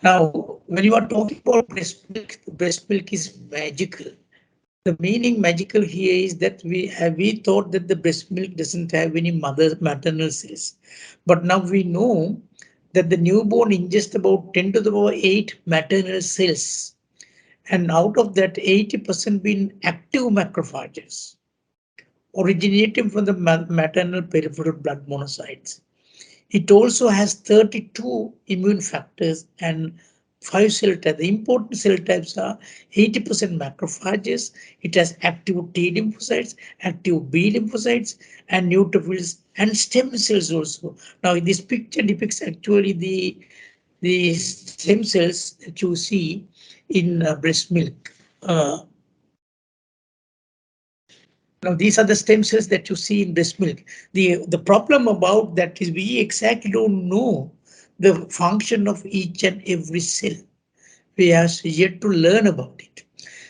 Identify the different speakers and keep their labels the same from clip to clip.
Speaker 1: Now, when you are talking about breast milk is magical. The meaning magical here is that we thought that the breast milk doesn't have any maternal cells, but now we know that the newborn ingests about 10 to the power 8 maternal cells, and out of that 80% being active macrophages originating from the maternal peripheral blood monocytes. It also has 32 immune factors and 5 cell types. The important cell types are 80% macrophages. It has active T lymphocytes, active B lymphocytes, and neutrophils and stem cells also. Now, this picture depicts actually the stem cells that you see in breast milk. Now, these are the stem cells that you see in breast milk. The problem about that is we exactly don't know the function of each and every cell. We have yet to learn about it.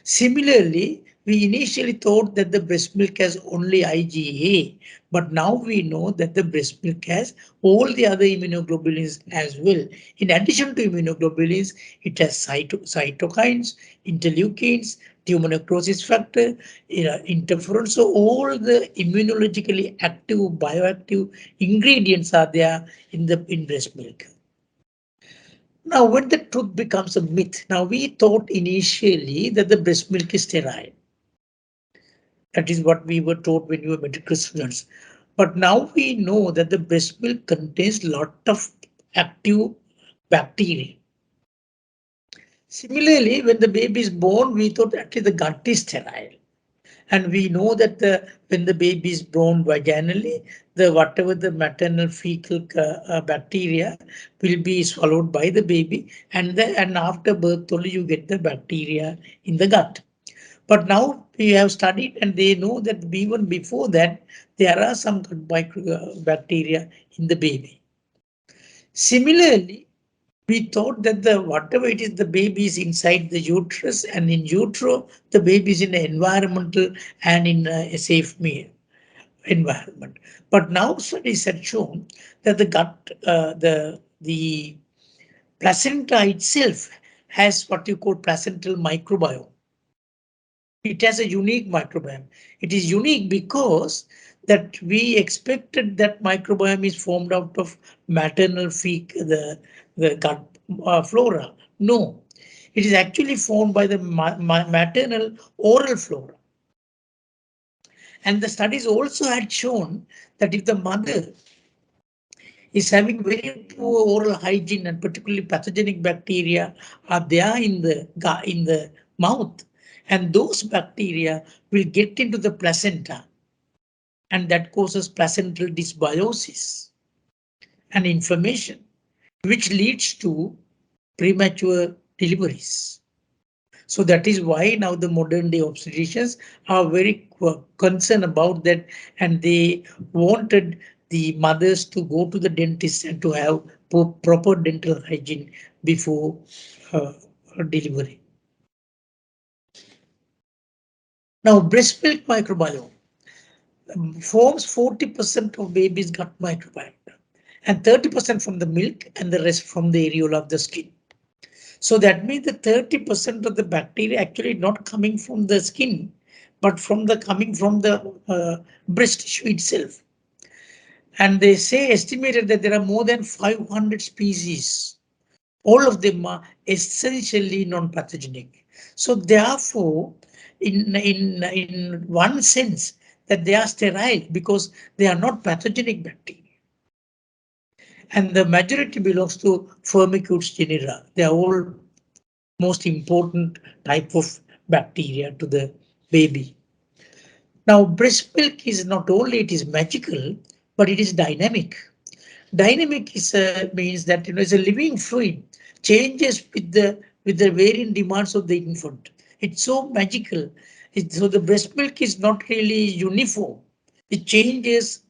Speaker 1: Similarly, we initially thought that the breast milk has only IgA, but now we know that the breast milk has all the other immunoglobulins as well. In addition to immunoglobulins, it has cytokines, interleukins, tumor necrosis factor, interferon. So all the immunologically active, bioactive ingredients are there in breast milk. Now, when the truth becomes a myth, now we thought initially that the breast milk is sterile. That is what we were taught when we were medical students. But now we know that the breast milk contains a lot of active bacteria. Similarly, when the baby is born, we thought actually the gut is sterile. And we know that when the baby is born vaginally, whatever the maternal fecal bacteria will be swallowed by the baby, and after birth only you get the bacteria in the gut. But now we have studied and they know that even before that there are some bacteria in the baby. Similarly, we thought that whatever it is, the baby is inside the uterus, and in utero the baby is in an environmental and in a safe environment. But now studies have shown that the gut, the placenta itself has what you call placental microbiome. It has a unique microbiome. It is unique because that we expected that microbiome is formed out of maternal the gut flora. No, it is actually formed by the maternal oral flora. And the studies also had shown that if the mother is having very poor oral hygiene and particularly pathogenic bacteria are there in the mouth, and those bacteria will get into the placenta, and that causes placental dysbiosis and inflammation, which leads to premature deliveries. So that is why now the modern day obstetricians are very concerned about that, and they wanted the mothers to go to the dentist and to have proper dental hygiene before delivery. Now, breast milk microbiome forms 40% of baby's gut microbiome and 30% from the milk and the rest from the areola of the skin. So that means the 30% of the bacteria actually not coming from the skin, but coming from the breast tissue itself. And they say estimated that there are more than 500 species. All of them are essentially non-pathogenic. So therefore, in one sense, that they are sterile because they are not pathogenic bacteria. And the majority belongs to Firmicutes genera. They are all most important type of bacteria to the baby. Now, breast milk is not only it is magical, but it is dynamic. Dynamic means that it's a living fluid, changes with the varying demands of the infant. It's so magical. So the breast milk is not really uniform. It changes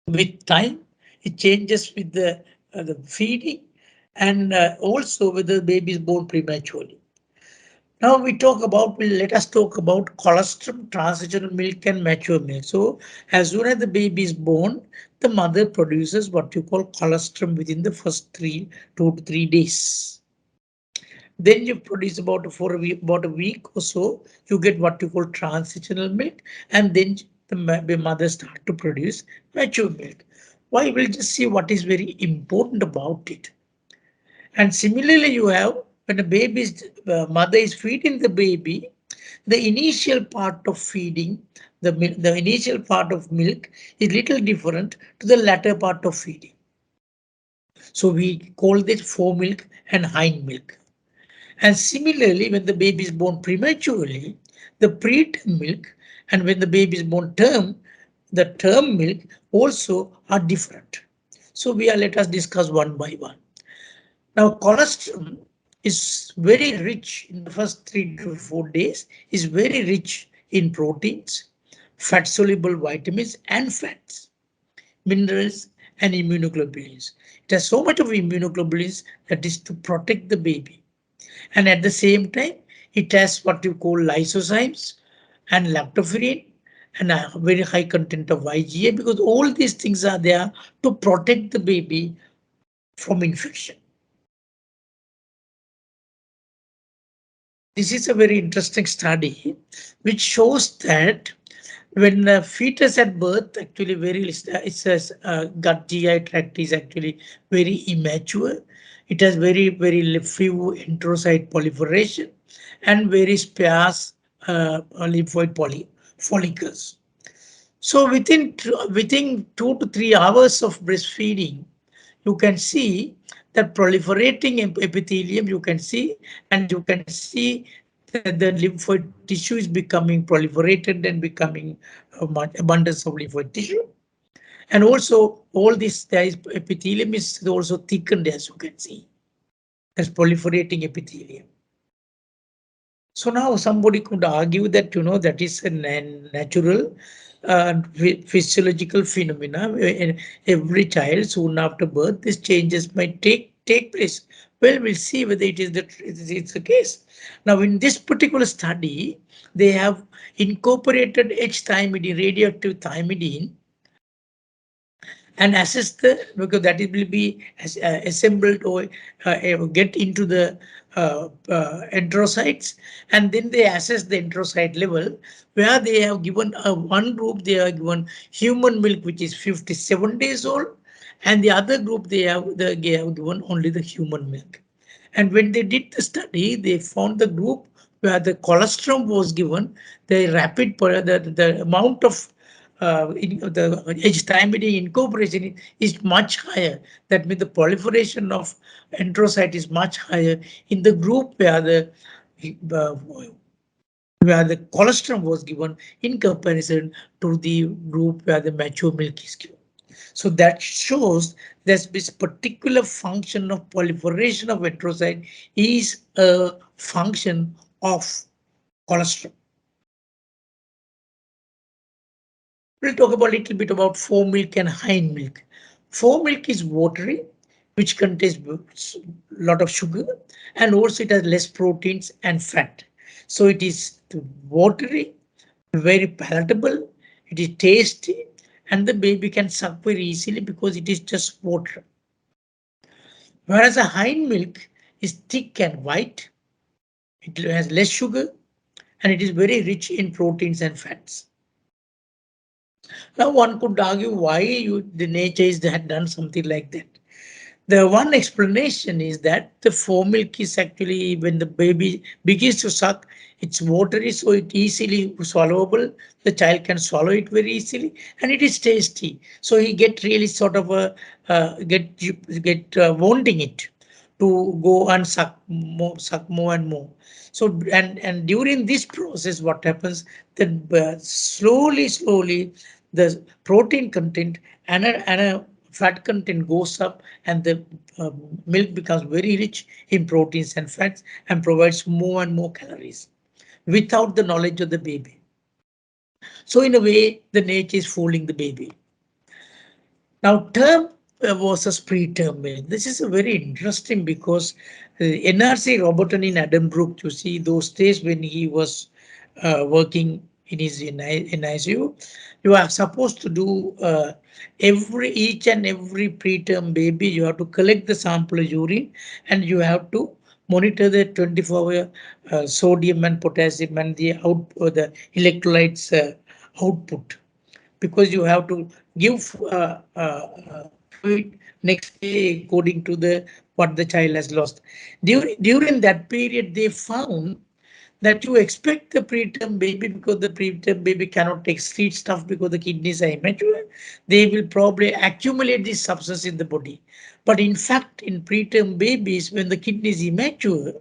Speaker 1: with time. It changes with the feeding, and also whether the baby is born prematurely. Now let us talk about colostrum, transitional milk and mature milk. So as soon as the baby is born, the mother produces what you call colostrum within the first 2 to 3 days. Then you produce about a week or so, you get what you call transitional milk, and then the mother start to produce mature milk. Why? We'll just see what is very important about it. And similarly, you have when a baby's mother is feeding the baby, the initial part of feeding, the initial part of milk is little different to the latter part of feeding. So we call this foremilk and hind milk. And similarly, when the baby is born prematurely, the preterm milk, and when the baby is born term, the term milk also are different. So let us discuss one by one. Now, colostrum is very rich in the first 3 to 4 days, is very rich in proteins, fat soluble vitamins and fats, minerals and immunoglobulins. It has so much of immunoglobulins that is to protect the baby. And at the same time, it has what you call lysozymes and lactoferrin and a very high content of IgA, because all these things are there to protect the baby from infection. This is a very interesting study which shows that when a fetus at birth actually it says gut GI tract is actually very immature. It has very few enterocyte proliferation and very sparse lymphoid follicles. So within 2 to 3 hours of breastfeeding, you can see that proliferating epithelium you can see, and you can see that the lymphoid tissue is becoming proliferated and becoming abundance of lymphoid tissue. And also all this epithelium is also thickened, as you can see, as proliferating epithelium. So now somebody could argue that, that is a natural physiological phenomena. In every child soon after birth, these changes might take place. Well, we'll see whether it's the case. Now, in this particular study, they have incorporated H-thymidine, radioactive thymidine, and assess because that it will be assembled or get into the enterocytes, and then they assess the enterocyte level, where they have given one group they have given human milk which is 57 days old, and the other group they have given only the human milk. And when they did the study, they found the group where the colostrum was given, the amount of the H-thymidine incorporation is much higher. That means the proliferation of enterocyte is much higher in the group uh, where the colostrum was given in comparison to the group where the mature milk is given. So that shows that this particular function of proliferation of enterocyte is a function of colostrum. We'll talk about a little bit about foremilk and hind milk. Foremilk is watery, which contains a lot of sugar, and also it has less proteins and fat. So it is watery, very palatable, it is tasty, and the baby can suck very easily because it is just water. Whereas a hind milk is thick and white, it has less sugar, and it is very rich in proteins and fats. Now one could argue why the nature is had done something like that. The one explanation is that the formilk is actually, when the baby begins to suck, it's watery, so it easily swallowable. The child can swallow it very easily, and it is tasty. So he get really sort of a get wanting it to go and suck more and more. So and during this process, what happens? Then slowly the protein content and a fat content goes up, and the uh, milk becomes very rich in proteins and fats and provides more and more calories without the knowledge of the baby. So in a way, the nature is fooling the baby. Now, term versus preterm milk. This is a very interesting because NRC Roberton in Addenbrook, you see those days when he was working in ICU, you are supposed to do each and every preterm baby. You have to collect the sample of urine and you have to monitor the 24-hour sodium and potassium and the electrolytes output, because you have to give fluid next day according to the what the child has lost. During that period, they found that you expect the preterm baby, because the preterm baby cannot take sweet stuff because the kidneys are immature. They will probably accumulate this substance in the body. But in fact, in preterm babies, when the kidney is immature,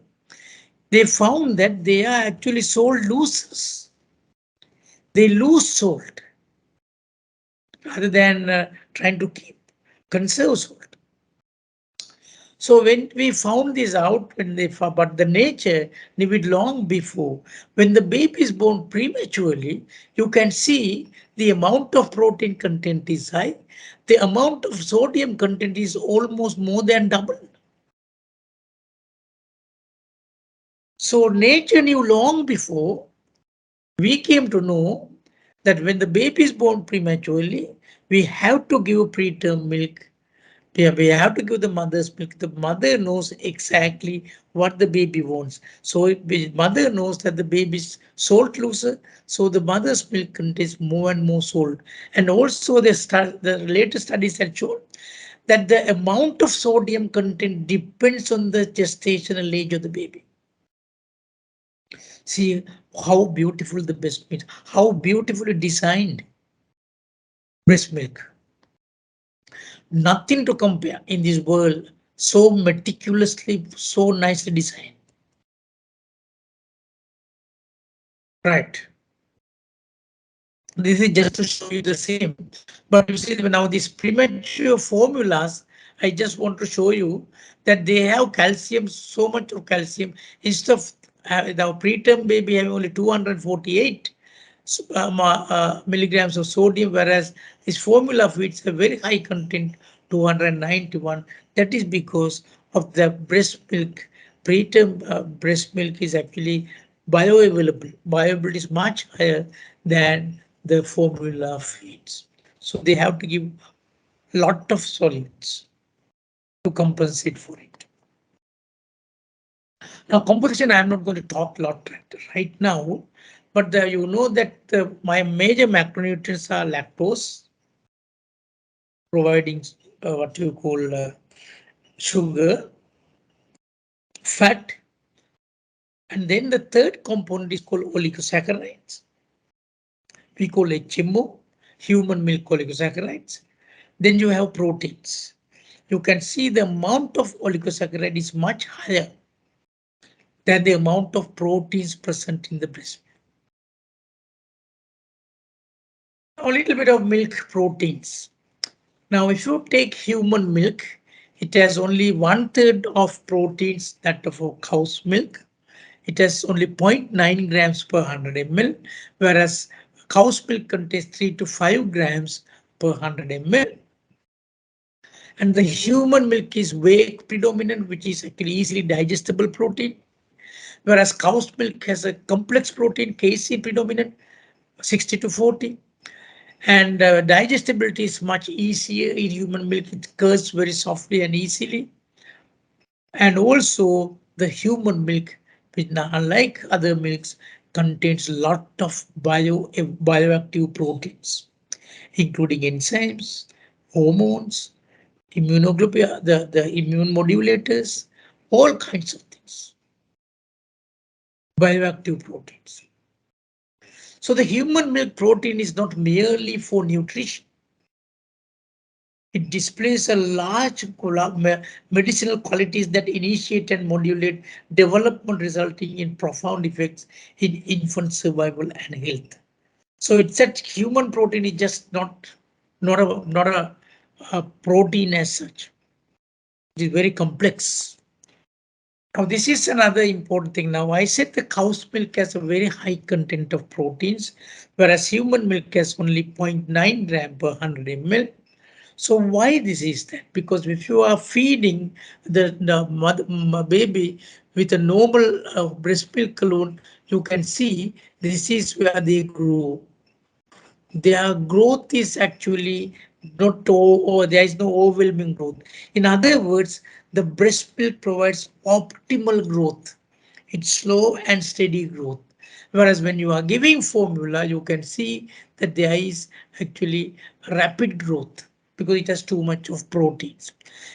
Speaker 1: they found that they are actually salt losers. They lose salt rather than trying to conserve salt. So when we found this out, but the nature knew it long before. When the baby is born prematurely, you can see the amount of protein content is high. The amount of sodium content is almost more than double. So nature knew long before we came to know that when the baby is born prematurely, we have to give preterm milk. Yeah, we have to give the mother's milk. The mother knows exactly what the baby wants. So the mother knows that the baby is salt loser. So the mother's milk contains more and more salt. And also the latest studies have shown that the amount of sodium content depends on the gestational age of the baby. See how beautiful the breast milk, how beautifully designed breast milk. Nothing to compare in this world. So meticulously, so nicely designed. Right. This is just to show you the same. But you see now these premature formulas, I just want to show you that they have calcium, so much of calcium. Instead of the preterm baby having only 248 milligrams of sodium, whereas this formula feeds a very high content, 291. That is because of the breast milk. Preterm breast milk is actually bioavailable. Bioavailability is much higher than the formula feeds. So they have to give lot of solids to compensate for it. Now composition, I am not going to talk a lot right now, but you know that my major macronutrients are lactose, providing what you call sugar, fat, and then the third component is called oligosaccharides. We call it HMO, human milk oligosaccharides. Then you have proteins. You can see the amount of oligosaccharide is much higher than the amount of proteins present in the breast milk. A little bit of milk proteins. Now, if you take human milk, it has only 1/3 of proteins that of a cow's milk. It has only 0.9 grams per 100 ml, whereas cow's milk contains 3 to 5 grams per 100 ml. And the human milk is whey predominant, which is actually easily digestible protein, whereas cow's milk has a complex protein, casein predominant, 60 to 40. And digestibility is much easier in human milk. It curds very softly and easily. And also the human milk, which unlike other milks, contains a lot of bioactive proteins, including enzymes, hormones, immunoglobulin, the immune modulators, all kinds of things. Bioactive proteins. So the human milk protein is not merely for nutrition. It displays a large medicinal qualities that initiate and modulate development, resulting in profound effects in infant survival and health. So it's that human protein is just not a protein as such. It is very complex. Now, this is another important thing. Now, I said the cow's milk has a very high content of proteins, whereas human milk has only 0.9 gram per 100 ml. So why this is that? Because if you are feeding the baby with a normal breast milk alone, you can see this is where they grow. Their growth is actually not or there is no overwhelming growth. In other words, the breast milk provides optimal growth. It's slow and steady growth. Whereas when you are giving formula, you can see that there is actually rapid growth because it has too much of proteins.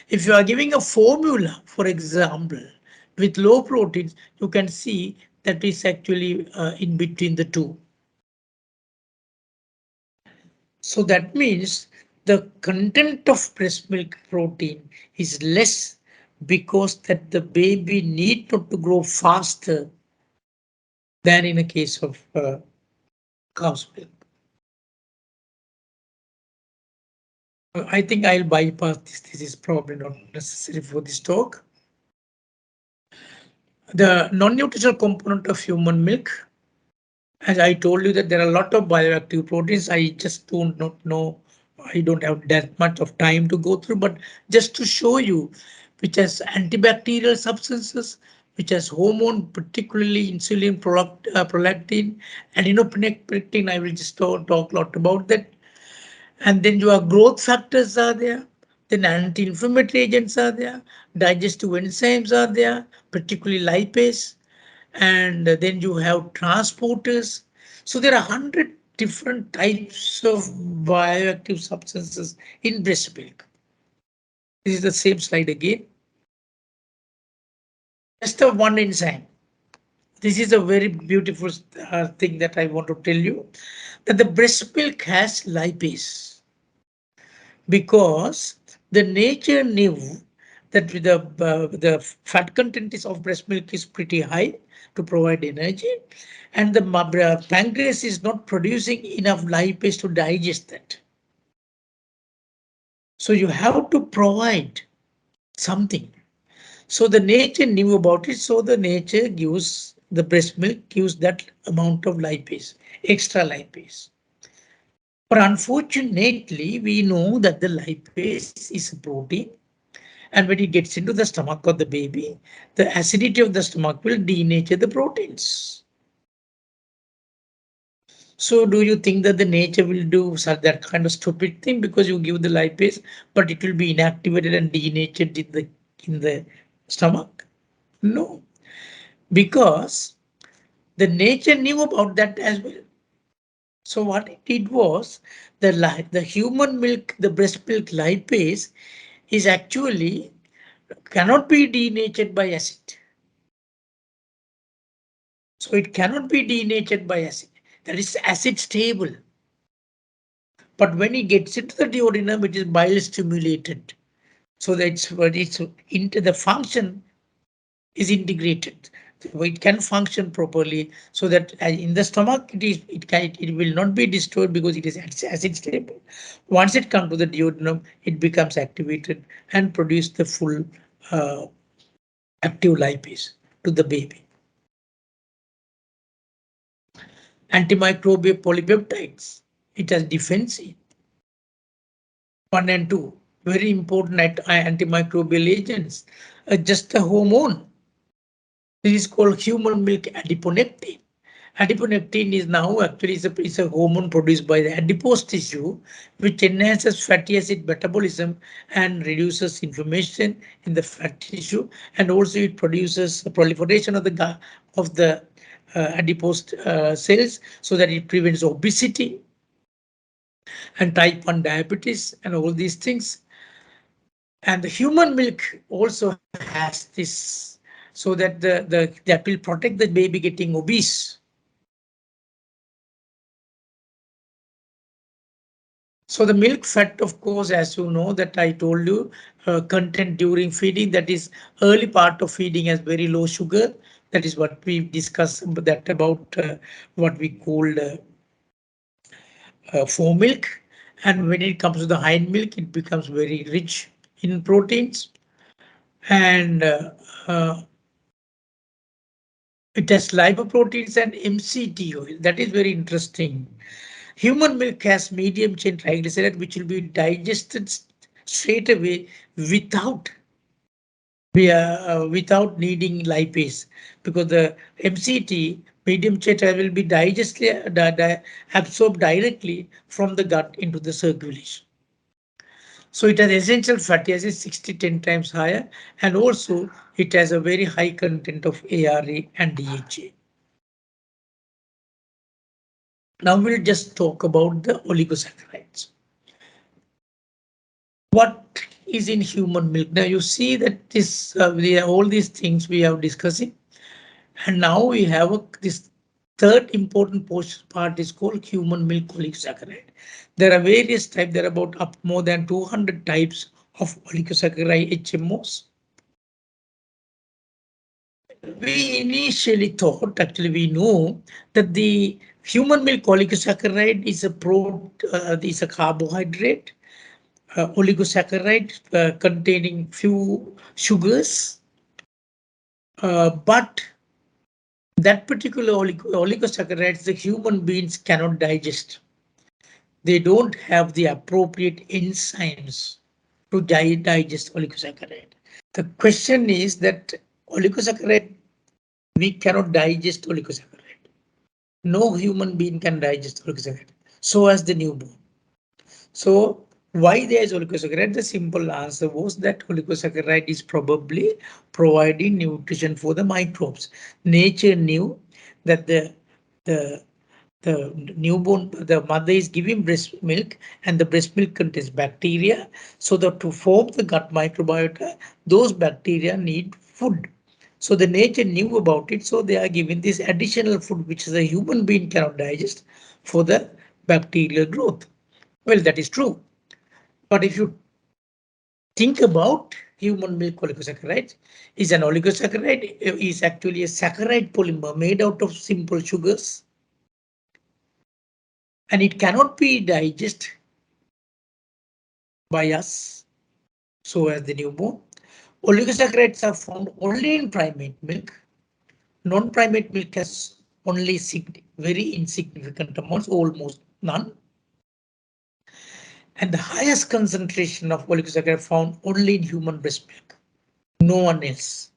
Speaker 1: If you are giving a formula, for example, with low proteins, you can see that is actually in between the two. So that means the content of breast milk protein is less because that the baby need not to grow faster than in a case of cow's milk. I think I'll bypass this. This is probably not necessary for this talk. The non-nutritional component of human milk. As I told you that there are a lot of bioactive proteins. I just do not know. I don't have that much of time to go through, but just to show you, which has antibacterial substances, which has hormone, particularly insulin, prolactin, and inoperactin. I will just talk a lot about that. And then your growth factors are there. Then anti-inflammatory agents are there. Digestive enzymes are there, particularly lipase, and then you have transporters. So there are 100 different types of bioactive substances in breast milk. This is the same slide again. Just a one enzyme. This is a very beautiful thing that I want to tell you, that the breast milk has lipase because the nature knew that with the fat content is of breast milk is pretty high to provide energy, and the pancreas is not producing enough lipase to digest that. So you have to provide something. So the nature knew about it. So the nature gives the breast milk gives that amount of lipase, extra lipase. But unfortunately, we know that the lipase is a protein. And when it gets into the stomach of the baby, the acidity of the stomach will denature the proteins. So do you think that the nature will do that kind of stupid thing because you give the lipase, but it will be inactivated and denatured in the stomach? No, because the nature knew about that as well. So what it did was the human milk, the breast milk lipase is actually cannot be denatured by acid. So it cannot be denatured by acid. That is acid stable. But when it gets into the duodenum, it is bile stimulated. So that's what it's into the function is integrated. It can function properly so that in the stomach it will not be destroyed because it is acid stable. Once it comes to the duodenum, it becomes activated and produce the full active lipase to the baby. Antimicrobial polypeptides. It has defensive. 1 and 2. Very important antimicrobial agents. Just a hormone. This is called human milk adiponectin. Adiponectin is now actually is a hormone produced by the adipose tissue, which enhances fatty acid metabolism and reduces inflammation in the fat tissue, and also it produces a proliferation of the adipose cells, so that it prevents obesity and type 1 diabetes and all these things. And the human milk also has this, so that that will protect the baby getting obese. So the milk fat, of course, as you know, that I told you, content during feeding, that is early part of feeding has very low sugar. That is what we discussed that about what we called fore milk. And when it comes to the hind milk, it becomes very rich in proteins. And uh, it has lipoproteins and MCT oil. That is very interesting. Human milk has medium chain triglyceride, which will be digested straight away without without needing lipase, because the MCT, medium chain will be absorbed directly from the gut into the circulation. So it has essential fatty acids 60-10 times higher, and also it has a very high content of ARA and DHA. Now we'll just talk about the oligosaccharides. What is in human milk? Now you see that this all these things we are discussing, and now we have this third important part is called human milk oligosaccharide. There are various types. There are about up more than 200 types of oligosaccharide HMOs. We initially thought, actually we know that the human milk oligosaccharide is a carbohydrate, oligosaccharide containing few sugars, but that particular oligosaccharides the human beings cannot digest. They don't have the appropriate enzymes to digest oligosaccharide. The question is that oligosaccharide, we cannot digest oligosaccharide. No human being can digest oligosaccharide. So as the newborn. So why there is oligosaccharide? The simple answer was that oligosaccharide is probably providing nutrition for the microbes. Nature knew that the the mother is giving breast milk, and the breast milk contains bacteria. So that to form the gut microbiota, those bacteria need food. So the nature knew about it. So they are giving this additional food, which the human being cannot digest, for the bacterial growth. Well, that is true. But if you think about human milk oligosaccharides, is an oligosaccharide is actually a saccharide polymer made out of simple sugars, and it cannot be digested by us, so as the newborn. Oligosaccharides are found only in primate milk. Non-primate milk has only very insignificant amounts, almost none. And the highest concentration of oligosaccharide found only in human breast milk, no one else.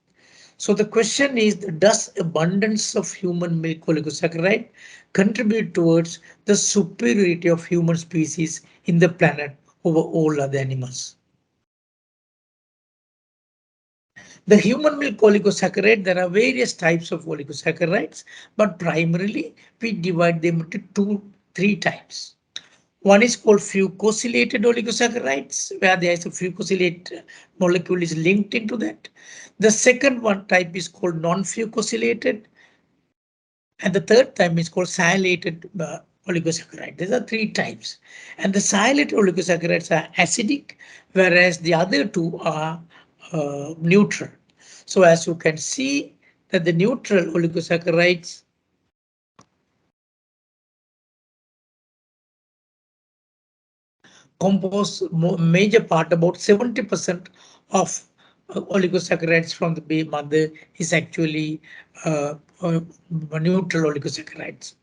Speaker 1: So the question is, does abundance of human milk oligosaccharide contribute towards the superiority of human species in the planet over all other animals? The human milk oligosaccharide, there are various types of oligosaccharides, but primarily we divide them into three types. One is called fucosylated oligosaccharides, where there is a fucosylate molecule is linked into that. The second one type is called non-fucosylated, and the third type is called silated oligosaccharide. These are three types, and the silated oligosaccharides are acidic, whereas the other two are neutral. So as you can see that the neutral oligosaccharides compose major part, about 70% of oligosaccharides from the mother is actually neutral oligosaccharides.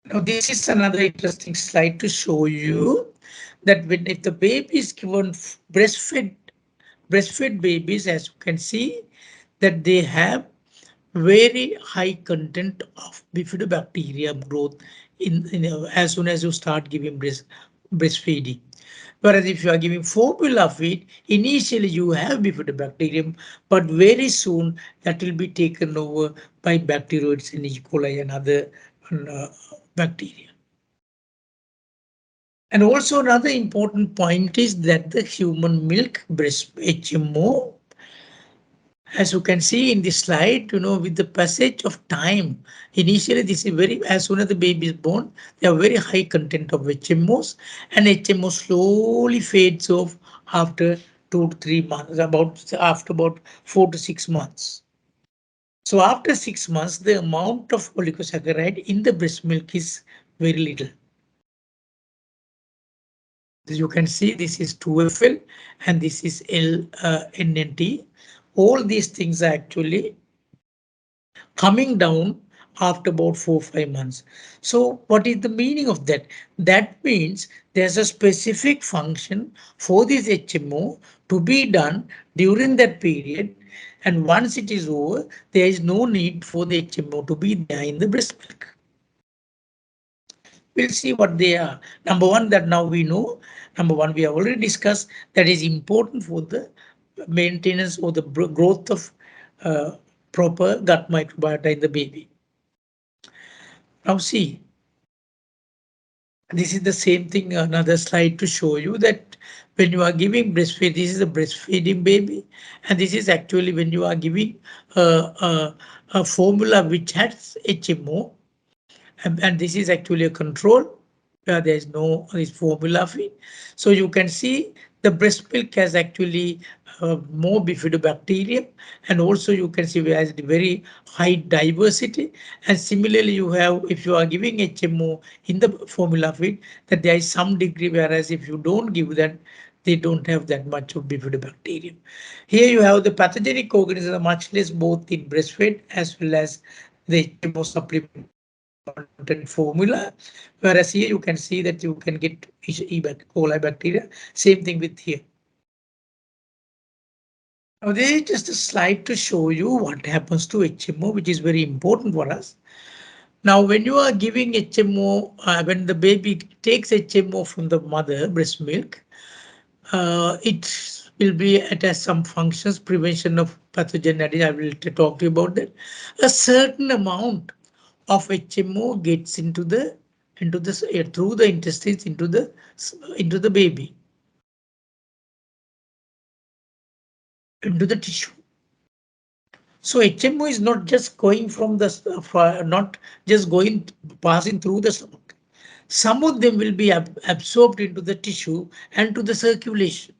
Speaker 1: Now this is another interesting slide to show you that if the baby is given breastfed babies, as you can see that they have very high content of bifidobacterium growth as soon as you start giving breastfeeding. Whereas if you are giving formula feed, initially you have bifidobacterium, but very soon that will be taken over by bacteroids and E. coli and other bacteria. And also another important point is that the human milk breast HMO, as you can see in this slide, with the passage of time, initially this is as soon as the baby is born, they have very high content of HMOs, and HMO slowly fades off after 2 to 3 months, after about 4 to 6 months. So after 6 months, the amount of oligosaccharide in the breast milk is very little. As you can see, this is 2FL and this is LNNT. All these things are actually coming down after about 4 or 5 months. So what is the meaning of that? That means there's a specific function for this HMO to be done during that period. And once it is over, there is no need for the HMO to be there in the breast milk. We'll see what they are. Number one, that now we know. Number one, we have already discussed that is important for the maintenance or the growth of uh, proper gut microbiota in the baby. Now see, this is the same thing, another slide to show you that when you are giving breastfeed, this is a breastfeeding baby, and this is actually when you are giving a formula which has HMO, and this is actually a control where there is no this formula feed. So you can see the breast milk has actually more bifidobacterium, and also you can see it has very high diversity. And similarly, you have, if you are giving HMO in the formula feed, that there is some degree, whereas if you don't give that, they don't have that much of bifidobacterium. Here you have the pathogenic organisms are much less both in breastfeed as well as the HMO supplemented formula, whereas here you can see that you can get E. coli bacteria. Same thing with here. Now there is just a slide to show you what happens to HMO, which is very important for us. Now, when you are giving HMO, when the baby takes HMO from the mother breast milk, it will be, it has some functions, prevention of pathogeneity. I will talk to you about that. A certain amount of HMO gets into the through the intestines into the baby, into the tissue. So HMO is not just going from the not just going passing through the stomach. Some of them will be absorbed into the tissue and to the circulation.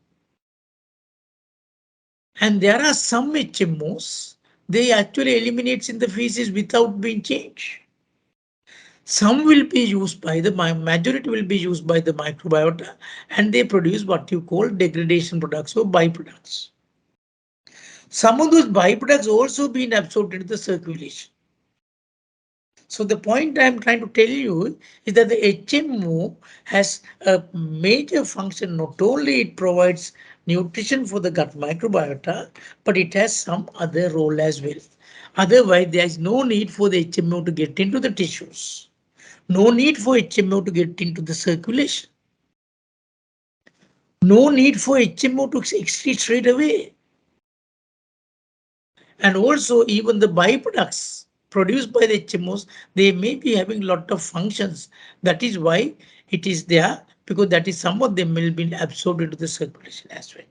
Speaker 1: And there are some HMOs, they actually eliminates in the feces without being changed. Some will be used by the majority will be used by the microbiota, and they produce what you call degradation products or byproducts. Some of those byproducts also being absorbed into the circulation. So the point I'm trying to tell you is that the HMO has a major function. Not only it provides nutrition for the gut microbiota, but it has some other role as well. Otherwise, there is no need for the HMO to get into the tissues. No need for HMO to get into the circulation. No need for HMO to excrete straight away. And also even the byproducts produced by the HMOs, they may be having a lot of functions. That is why it is there, because that is some of them will be absorbed into the circulation as well.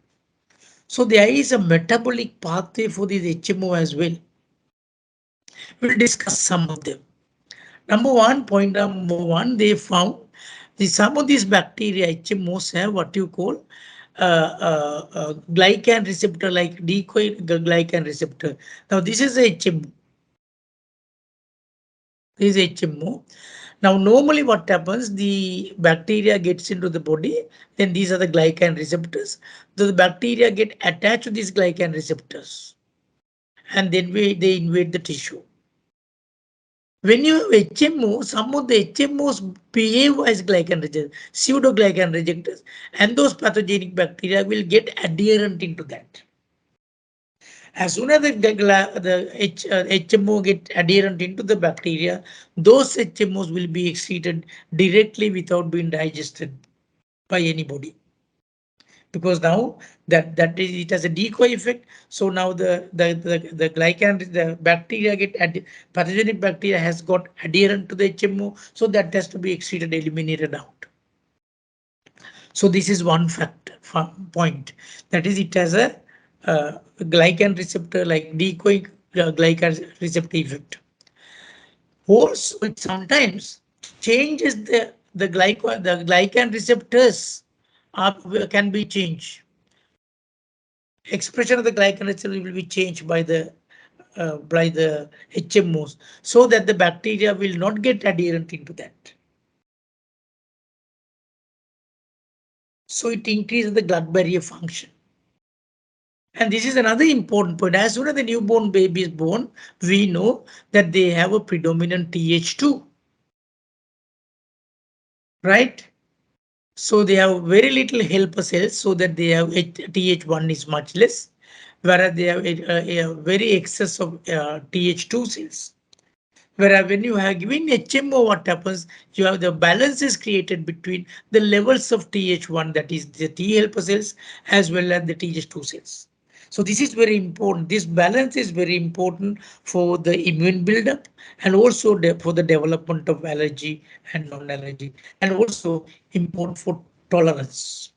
Speaker 1: So there is a metabolic pathway for this HMO as well. We'll discuss some of them. Number one, they found some of these bacteria HMOs have what you call glycan receptor, like decoy glycan receptor. Now this is a HMO. This is HMO. Now normally what happens, the bacteria gets into the body, then these are the glycan receptors. So the bacteria get attached to these glycan receptors, and then they invade the tissue. When you have HMO, some of the HMOs behave as glycan rejectors, pseudo-glycan rejectors, and those pathogenic bacteria will get adherent into that. As soon as HMO get adherent into the bacteria, those HMOs will be excreted directly without being digested by anybody. Because now that is, it has a decoy effect. So now the glycan, the bacteria pathogenic bacteria has got adherent to the HMO, so that has to be excreted, eliminated out. So this is one point, that is it has a glycan receptor, like decoy glycan receptor effect. Also it sometimes changes the glycan receptors can be changed. Expression of the glycan receptor will be changed by the HMOs, so that the bacteria will not get adherent into that. So it increases the blood barrier function. And this is another important point. As soon as the newborn baby is born, we know that they have a predominant Th2, right? So they have very little helper cells, so that they have Th1 is much less, whereas they have a very excess of Th2 cells. Whereas when you have given HMO, what happens? You have the balance is created between the levels of Th1, that is the T helper cells, as well as the Th2 cells. So this is very important. This balance is very important for the immune buildup, and also for the development of allergy and non-allergy, and also important for tolerance.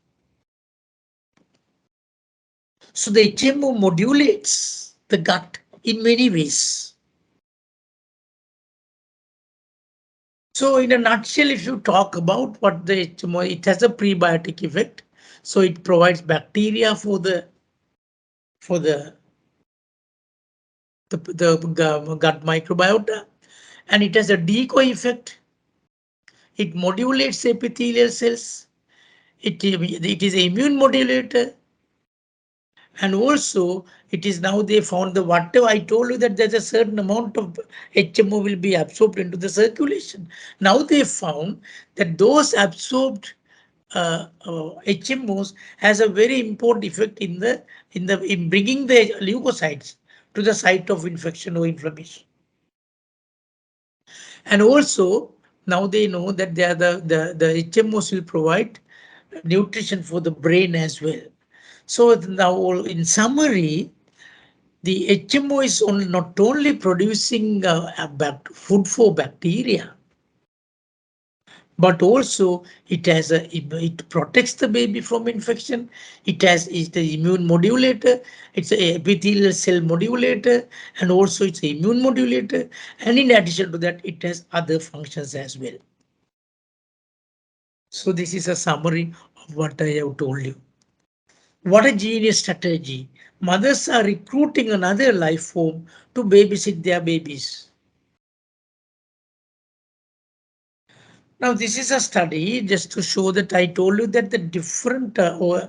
Speaker 1: So the HMO modulates the gut in many ways. So in a nutshell, if you talk about what the HMO, it has a prebiotic effect. So it provides bacteria for for the gut microbiota, and it has a decoy effect. It modulates epithelial cells. It is an immune modulator. And also it is now they found the whatever I told you, that there's a certain amount of HMO will be absorbed into the circulation. Now they found that those absorbed HMOs has a very important effect in bringing the leukocytes to the site of infection or inflammation. And also now they know that they are the HMOs will provide nutrition for the brain as well. So now in summary, the HMO is not only producing food for bacteria, but also it protects the baby from infection. It's the immune modulator, it's a epithelial cell modulator, and also it's an immune modulator. And in addition to that, it has other functions as well. So this is a summary of what I have told you. What a genius strategy. Mothers are recruiting another life form to babysit their babies. Now, this is a study just to show that I told you that the different uh,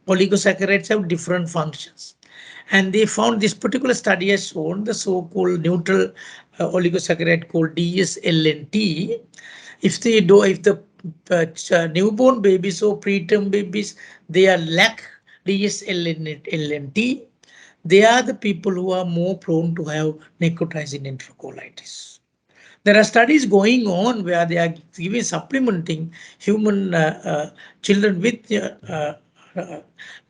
Speaker 1: oligosaccharides have different functions. And they found this particular study has shown the so-called neutral oligosaccharide called DSLNT. If the newborn babies or preterm babies, they are lack DSLNT, they are the people who are more prone to have necrotizing enterocolitis. There are studies going on where they are giving supplementing human children with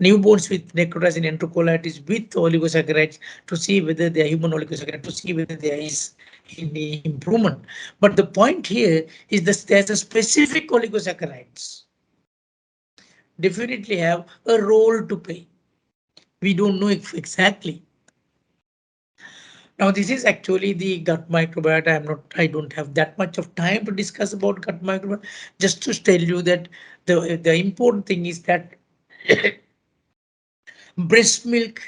Speaker 1: newborns with necrotizing enterocolitis with oligosaccharides to see whether they are human oligosaccharides, to see whether there is any improvement. But the point here is that there's a specific oligosaccharides definitely have a role to play. We don't know exactly. Now, this is actually the gut microbiota. I don't have that much of time to discuss about gut microbiota. Just to tell you that the important thing is that breast milk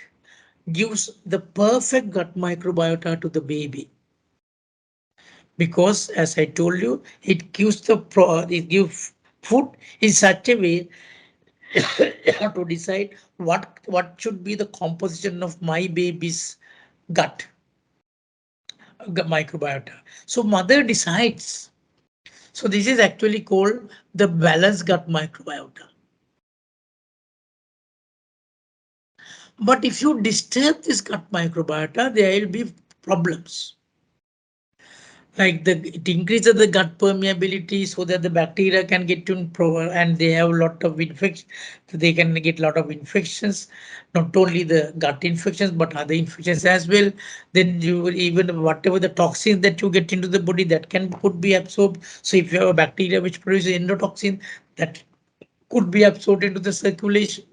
Speaker 1: gives the perfect gut microbiota to the baby. Because as I told you, it gives it gives food in such a way to decide what should be the composition of my baby's gut microbiota. So mother decides. So this is actually called the balanced gut microbiota. But if you disturb this gut microbiota, there will be problems. Like it increases the gut permeability so that the bacteria can get in and they have a lot of infections. They can get a lot of infections, not only the gut infections, but other infections as well. Then you will even whatever the toxins that you get into the body that could be absorbed. So if you have a bacteria which produces endotoxin, that could be absorbed into the circulation.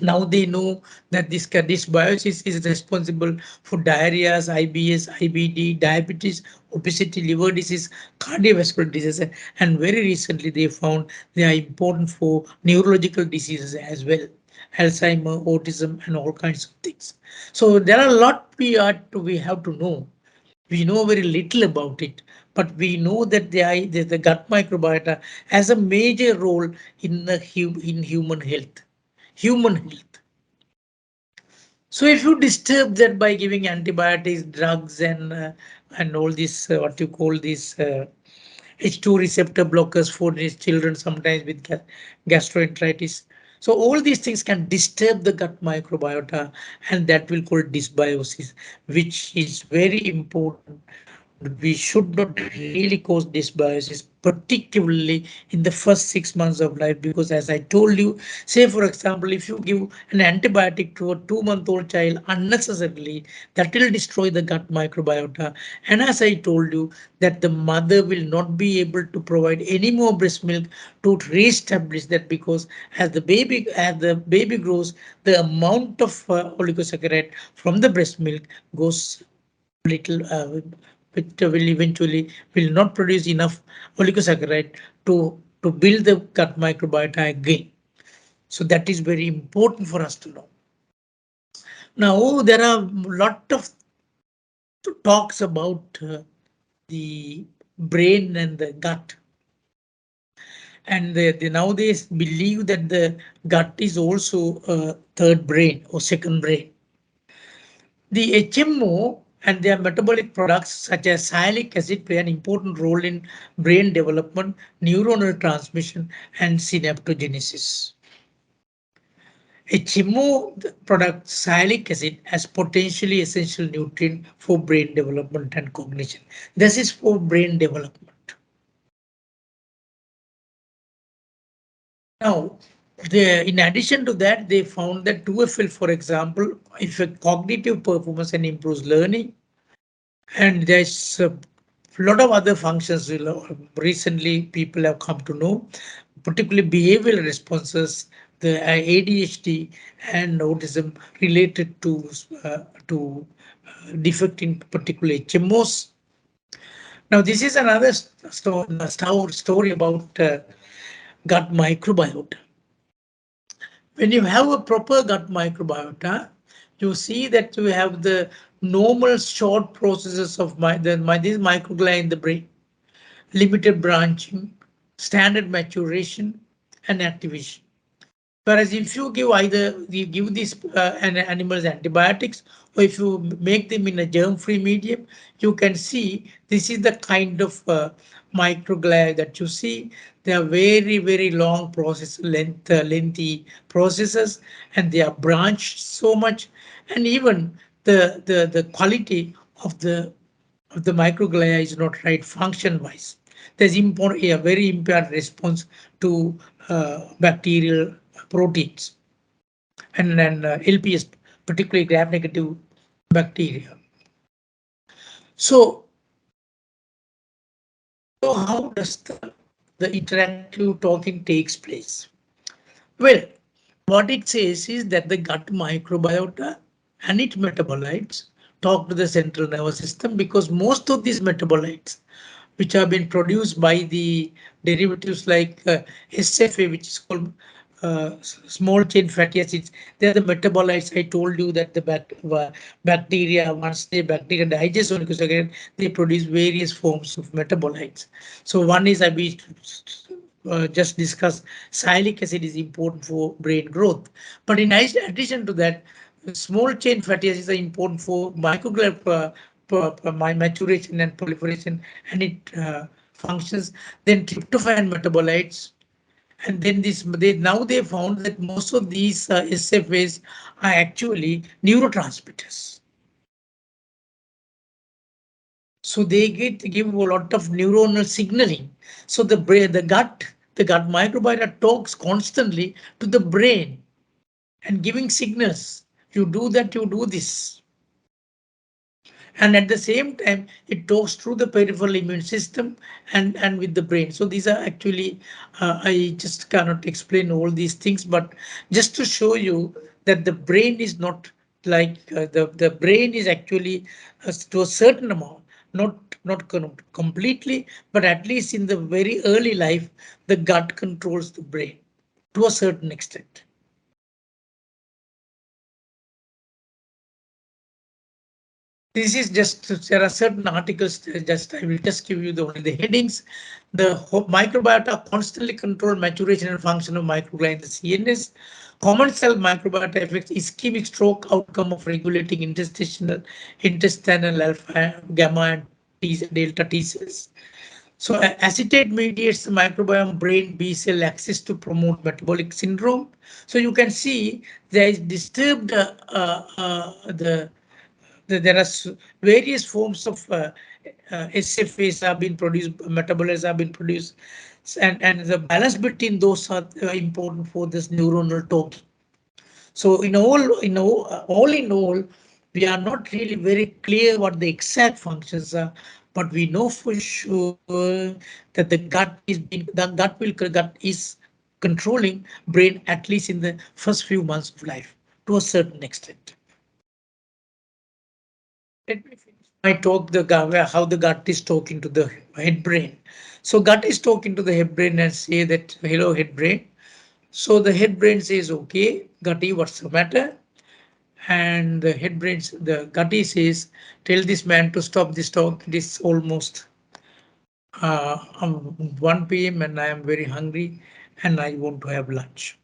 Speaker 1: Now they know that this dysbiosis is responsible for diarrheas, IBS, IBD, diabetes, obesity, liver disease, cardiovascular diseases, and very recently they found they are important for neurological diseases as well, Alzheimer, autism, and all kinds of things. So there are a lot we have to know. We know very little about it, but we know that the gut microbiota has a major role in in human health. human health. So if you disturb that by giving antibiotics, drugs, and all this what you call this H2 receptor blockers for these children, sometimes with gastroenteritis. So all these things can disturb the gut microbiota, and that will call dysbiosis, which is very important. We should not really cause dysbiosis, particularly in the first 6 months of life, because as I told you, say for example, if you give an antibiotic to a 2-month-old child unnecessarily, that will destroy the gut microbiota. And as I told you, that the mother will not be able to provide any more breast milk to re-establish that, because as the baby grows, the amount of oligosaccharide from the breast milk goes little, which will eventually will not produce enough oligosaccharide to build the gut microbiota again. So that is very important for us to know. Now there are a lot of talks about the brain and the gut, and they nowadays believe that the gut is also a third brain or second brain. The HMO and their metabolic products such as sialic acid play an important role in brain development, neuronal transmission, and synaptogenesis. HMO product sialic acid as potentially essential nutrient for brain development and cognition. This is for brain development. Now, in addition to that, they found that 2FL, for example, affect cognitive performance and improves learning. And there's a lot of other functions recently people have come to know, particularly behavioral responses, the ADHD and autism related to defect in particular HMOs. Now, this is another story about gut microbiota. When you have a proper gut microbiota, you see that you have the normal short processes of these microglia in the brain, limited branching, standard maturation, and activation. Whereas if you give these animals antibiotics, or if you make them in a germ-free medium, you can see this is the kind of microglia that you see. They are very long lengthy processes, and they are branched so much, and even the quality of the microglia is not right function-wise. There's a very impaired response to bacterial proteins and LPS, particularly gram-negative bacteria. So how does the interactive talking takes place? Well, what it says is that the gut microbiota and its metabolites talk to the central nervous system, because most of these metabolites which have been produced by the derivatives like SFA, which is called small chain fatty acids. They are the metabolites. I told you that the bacteria, once the bacteria digest oligosaccharide, they produce various forms of metabolites. So one is we just discussed, sialic acid is important for brain growth. But in addition to that, small chain fatty acids are important for microglial my maturation and proliferation, and it functions. Then tryptophan metabolites, and then they found that most of these SFAs are actually neurotransmitters. So they give a lot of neuronal signaling. So the gut microbiota talks constantly to the brain and giving signals. You do that, you do this. And at the same time, it talks through the peripheral immune system and with the brain. So these are actually, I just cannot explain all these things, but just to show you that the brain is not like the brain is actually to a certain amount, not completely, but at least in the very early life, the gut controls the brain to a certain extent. This is just, there are certain articles, I will just give you only the headings. The microbiota constantly control maturation and function of microglia in the CNS. Common cell microbiota effects ischemic stroke outcome of regulating intestinal alpha, gamma, and delta T cells. So acetate mediates the microbiome brain B cell axis to promote metabolic syndrome. So you can see there is disturbed there are various forms of SFAs have been produced, metabolites have been produced, and the balance between those are important for this neuronal total. So all in all, we are not really very clear what the exact functions are, but we know for sure that the gut is controlling brain at least in the first few months of life to a certain extent. Let me finish my talk. How the gut is talking to the head brain. So gut is talking to the head brain and say that hello head brain. So the head brain says okay, Gutty, what's the matter? And the Gatti says, tell this man to stop this talk. It is almost 1 p.m. and I am very hungry and I want to have lunch.